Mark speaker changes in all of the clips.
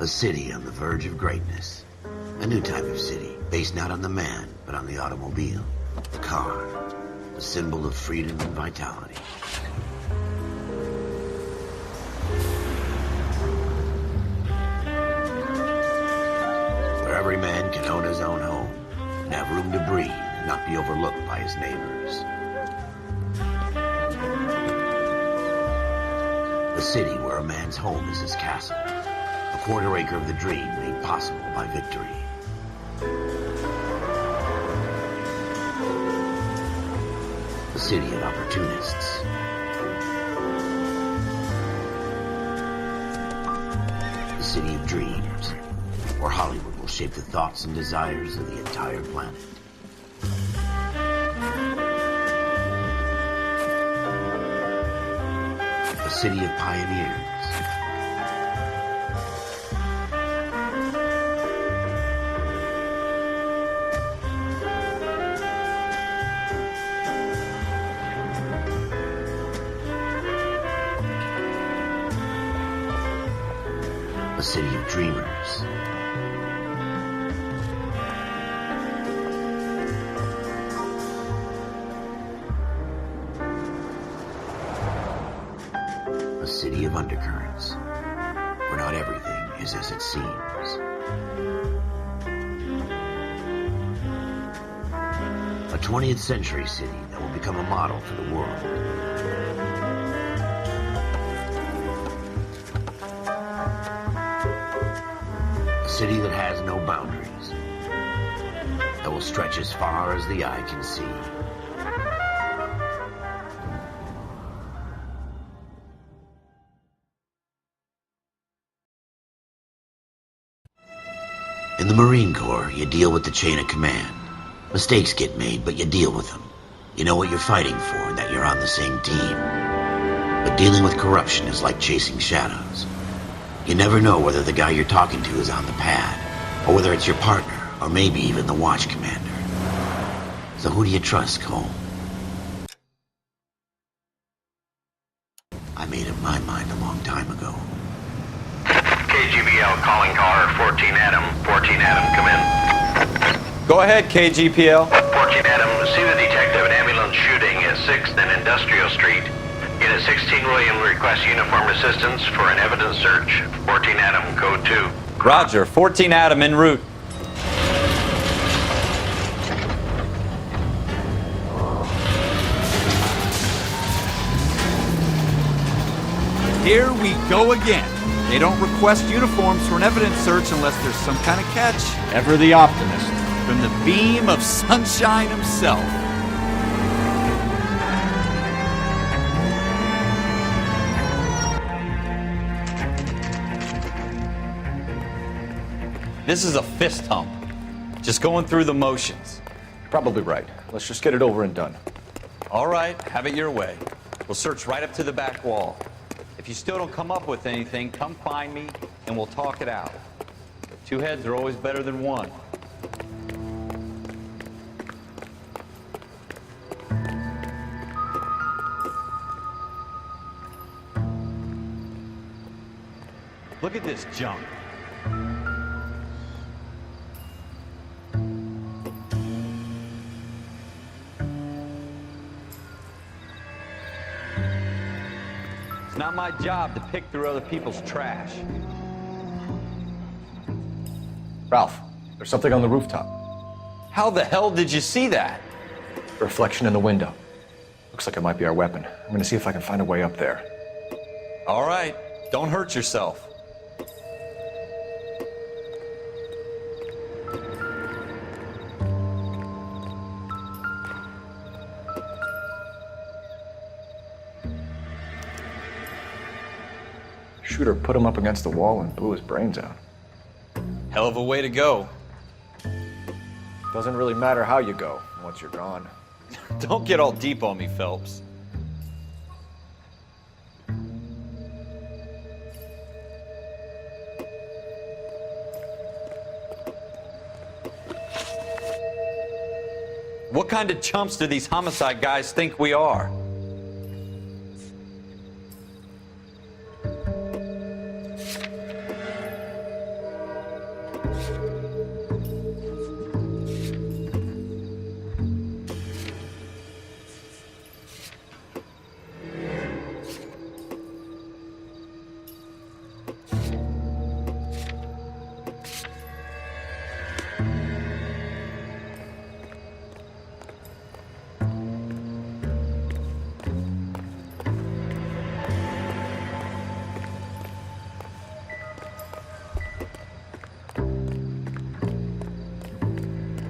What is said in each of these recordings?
Speaker 1: A city on the verge of greatness. A new type of city, based not on the man, but on the automobile. The car. A symbol of freedom and vitality. Where every man can own his own home, and have room to breathe, and not be overlooked by his neighbors. A city where a man's home is his castle. A quarter acre of the dream made possible by victory. A city of opportunists. A city of dreams, where Hollywood will shape the thoughts and desires of the entire planet. A city of pioneers. A city of dreamers. A city of undercurrents, where not everything is as it seems. A 20th century city that will become a model for the world. A city that has no boundaries, that will stretch as far as the eye can see. In the Marine Corps, you deal with the chain of command. Mistakes get made, but you deal with them. You know what you're fighting for, and that you're on the same team. But dealing with corruption is like chasing shadows. You never know whether the guy you're talking to is on the pad, or whether it's your partner, or maybe even the watch commander. So who do you trust, Cole? I made up my mind a long time ago.
Speaker 2: KGBL calling caller 14 Adam. 14 Adam, come in.
Speaker 3: Go ahead, KGPL.
Speaker 2: 14 Adam, see the detective at ambulance shooting at 6th and Industrial Street. Unit 16 William requests uniformed assistance for an evidence search. 14 Adam, code 2.
Speaker 3: Roger, 14 Adam en route.
Speaker 4: Here we go again. They don't request uniforms for an evidence search unless there's some kind of catch.
Speaker 5: Ever the optimist.
Speaker 4: From the beam of sunshine himself.
Speaker 3: This is a fist hump. Just going through the motions.
Speaker 5: Probably right. Let's just get it over and done.
Speaker 3: All right, have it your way. We'll search right up to the back wall. If you still don't come up with anything, come find me and we'll talk it out. Two heads are always better than one. Look at this junk. It's not my job to pick through other people's trash.
Speaker 5: Ralph, there's something on the rooftop.
Speaker 3: How the hell did you see that?
Speaker 5: A reflection in the window. Looks like it might be our weapon. I'm gonna see if I can find a way up there.
Speaker 3: All right, don't hurt yourself.
Speaker 5: Shooter put him up against the wall and blew his brains out.
Speaker 3: Hell of a way to go.
Speaker 5: Doesn't really matter how you go once you're gone.
Speaker 3: Don't get all deep on me, Phelps. What kind of chumps do these homicide guys think we are?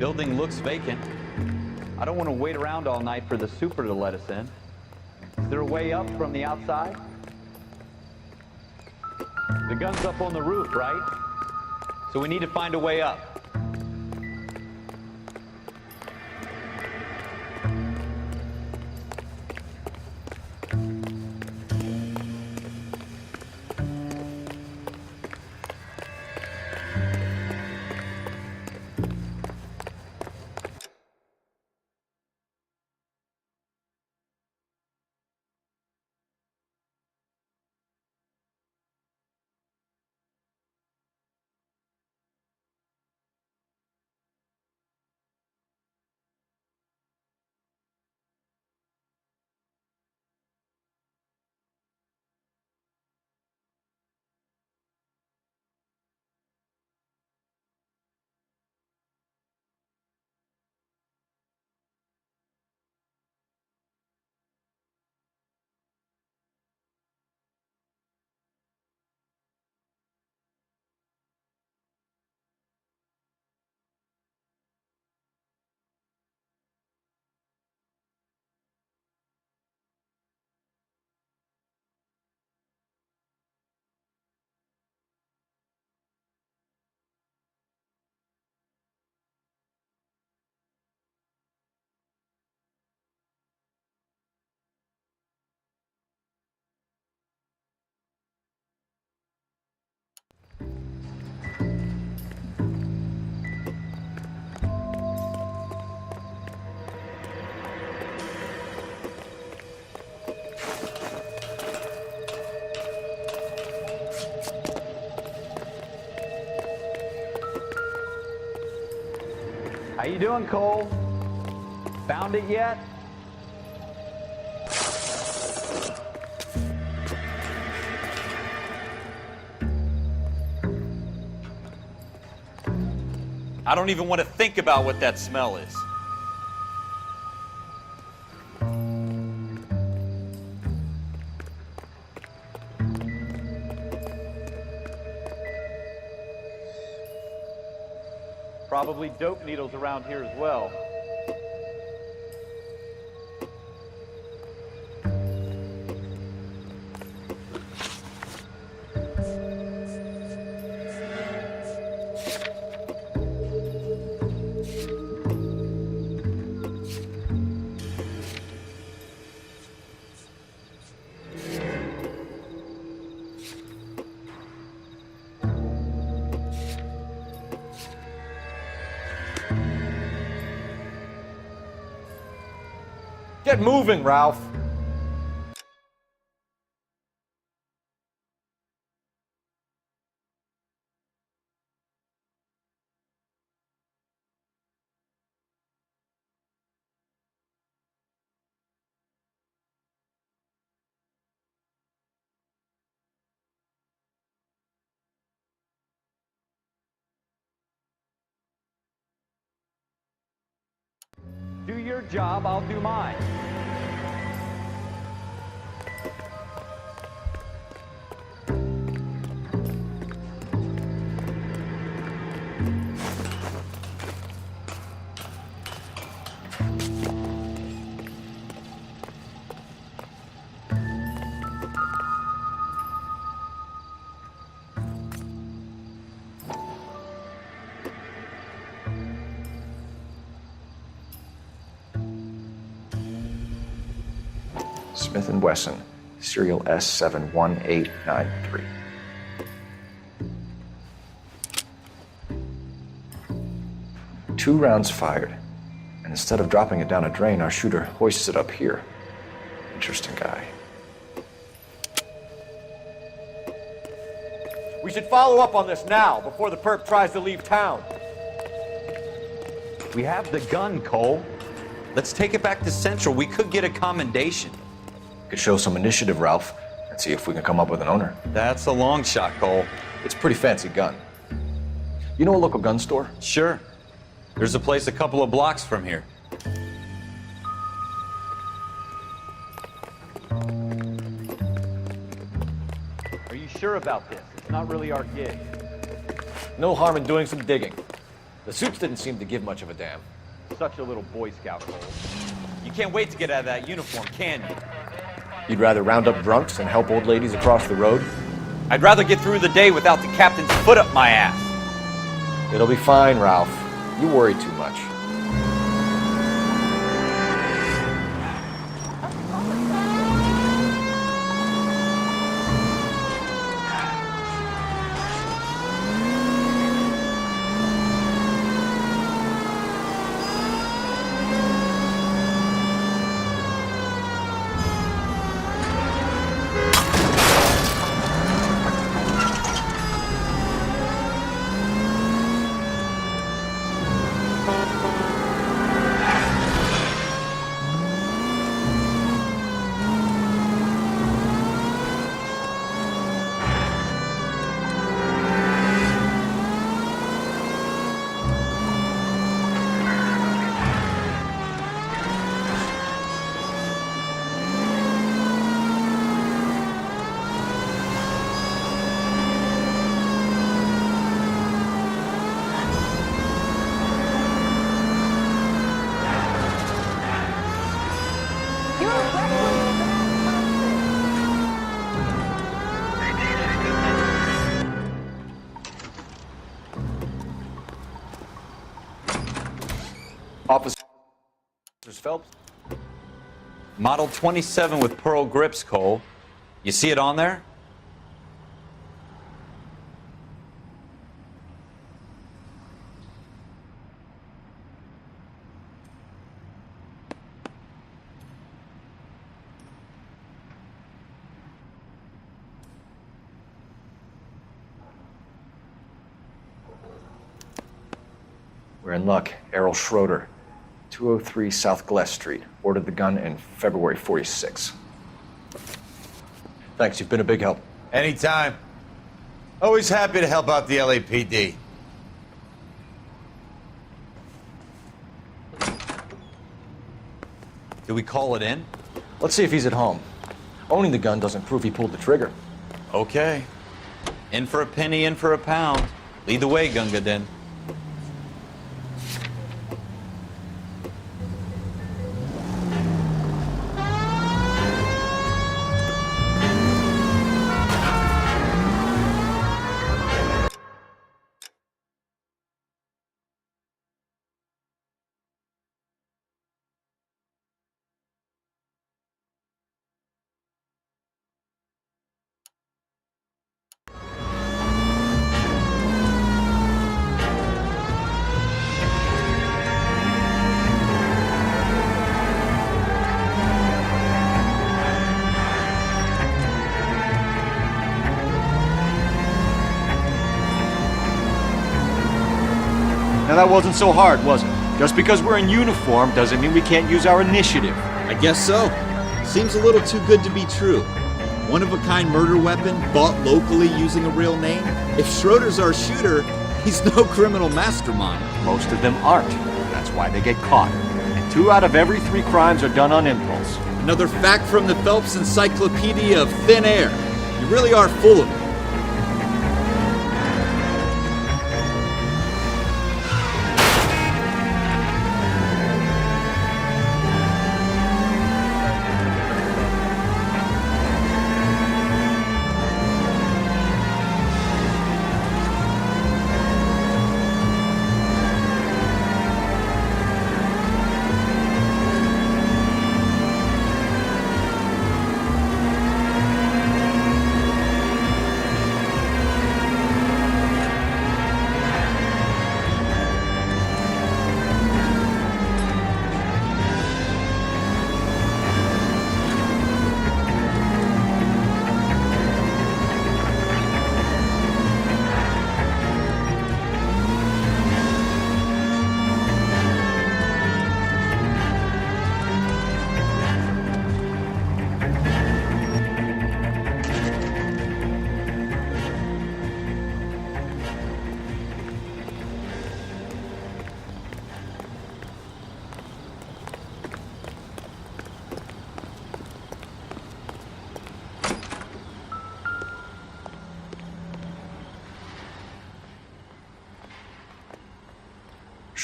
Speaker 3: Building looks vacant. I don't want to wait around all night for the super to let us in. Is there a way up from the outside? The gun's up on the roof, right? So we need to find a way up. How you doing, Cole? Found it yet? I don't even want to think about what that smell is. Probably dope needles around here as well.
Speaker 5: Get moving, Ralph.
Speaker 3: Do your job, I'll do mine.
Speaker 5: Smith & Wesson, serial S71893. Two rounds fired, and instead of dropping it down a drain, our shooter hoists it up here. Interesting guy.
Speaker 4: We should follow up on this now, before the perp tries to leave town.
Speaker 3: We have the gun, Cole. Let's take it back to Central. We could get a commendation.
Speaker 5: Could show some initiative, Ralph, and see if we can come up with an owner.
Speaker 3: That's a long shot, Cole.
Speaker 5: It's a pretty fancy gun. You know a local gun store?
Speaker 3: Sure. There's a place a couple of blocks from here. Are you sure about this? It's not really our gig.
Speaker 4: No harm in doing some digging.
Speaker 5: The suits didn't seem to give much of a damn.
Speaker 3: Such a little Boy Scout, Cole. You can't wait to get out of that uniform, can you?
Speaker 5: You'd rather round up drunks and help old ladies across the road?
Speaker 3: I'd rather get through the day without the captain's foot up my ass.
Speaker 5: It'll be fine, Ralph. You worry too much. Officer Phelps?
Speaker 3: Model 27 with pearl grips, Cole. You see it on there?
Speaker 5: We're in luck. Errol Schroeder, 203 South Gless Street. Ordered the gun in February 46. Thanks, you've been a big help.
Speaker 6: Anytime. Always happy to help out the LAPD.
Speaker 3: Do we call it in?
Speaker 5: Let's see if he's at home. Owning the gun doesn't prove he pulled the trigger.
Speaker 3: Okay. In for a penny, in for a pound. Lead the way, Gunga Din.
Speaker 7: Now that wasn't so hard, was it? Just because we're in uniform doesn't mean we can't use our initiative.
Speaker 4: I guess so. Seems a little too good to be true. One-of-a-kind murder weapon bought locally using a real name? If Schroeder's our shooter, he's no criminal mastermind.
Speaker 7: Most of them aren't. That's why they get caught. And 2 out of every 3 crimes are done on impulse.
Speaker 4: Another fact from the Phelps Encyclopedia of Thin Air. You really are full of it.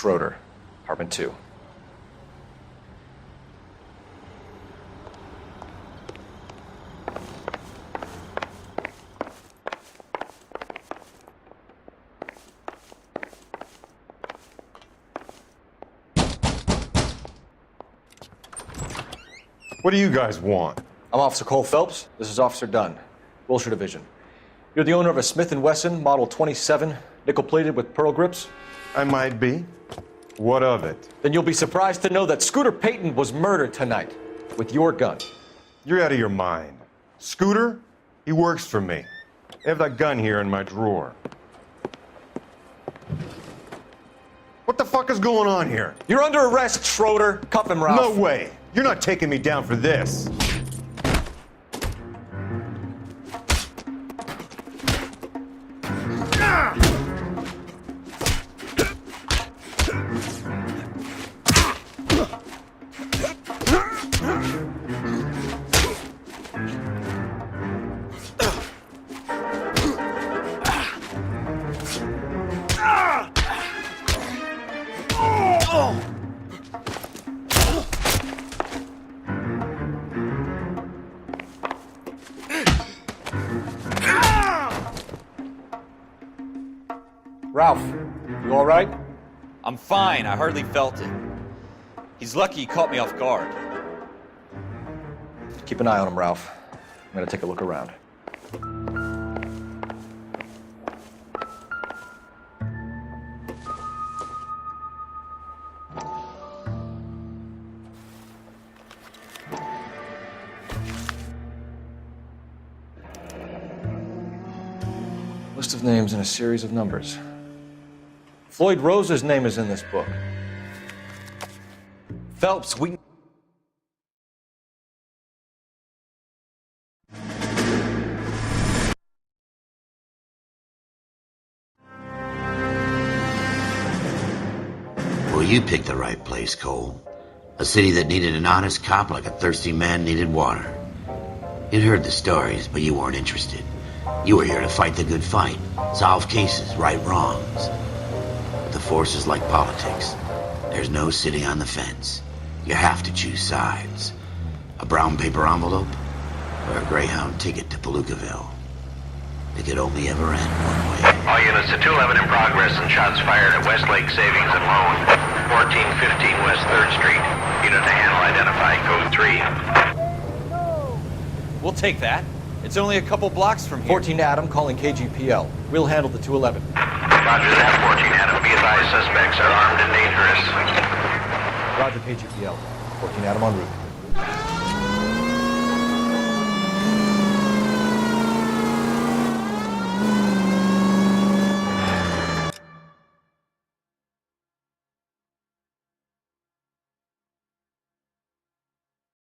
Speaker 5: Schroeder, apartment 2.
Speaker 6: What do you guys want?
Speaker 5: I'm Officer Cole Phelps. This is Officer Dunn, Wilshire Division. You're the owner of a Smith & Wesson Model 27, nickel-plated with pearl grips?
Speaker 6: I might be. What of it?
Speaker 5: Then you'll be surprised to know that Scooter Payton was murdered tonight with your gun.
Speaker 6: You're out of your mind. Scooter? He works for me. I have that gun here in my drawer. What the fuck is going on here?
Speaker 5: You're under arrest, Schroeder. Cuff him, Ralph.
Speaker 6: No way. You're not taking me down for this.
Speaker 5: Ralph, you all right?
Speaker 3: I'm fine. I hardly felt it. He's lucky he caught me off guard.
Speaker 5: Keep an eye on him, Ralph. I'm gonna take a look around. List of names and a series of numbers. Floyd Rose's name is in this book.
Speaker 3: Phelps, we...
Speaker 1: Well, you picked the right place, Cole. A city that needed an honest cop like a thirsty man needed water. You'd heard the stories, but you weren't interested. You were here to fight the good fight, solve cases, right wrongs. But the force is like politics. There's no sitting on the fence. You have to choose sides. A brown paper envelope or a Greyhound ticket to Palookaville. It could only ever end one way.
Speaker 2: All units to 211 in progress and shots fired at Westlake Savings and Loan, 1415 West 3rd Street. Unit to handle identify code 3.
Speaker 3: We'll take that. It's only a couple blocks from here.
Speaker 5: 14 Adam calling KGPL. We'll handle the 211.
Speaker 2: Roger that, 14 Adam. Be advised, suspects are armed and dangerous.
Speaker 5: Roger KGPL. 14 Adam en route.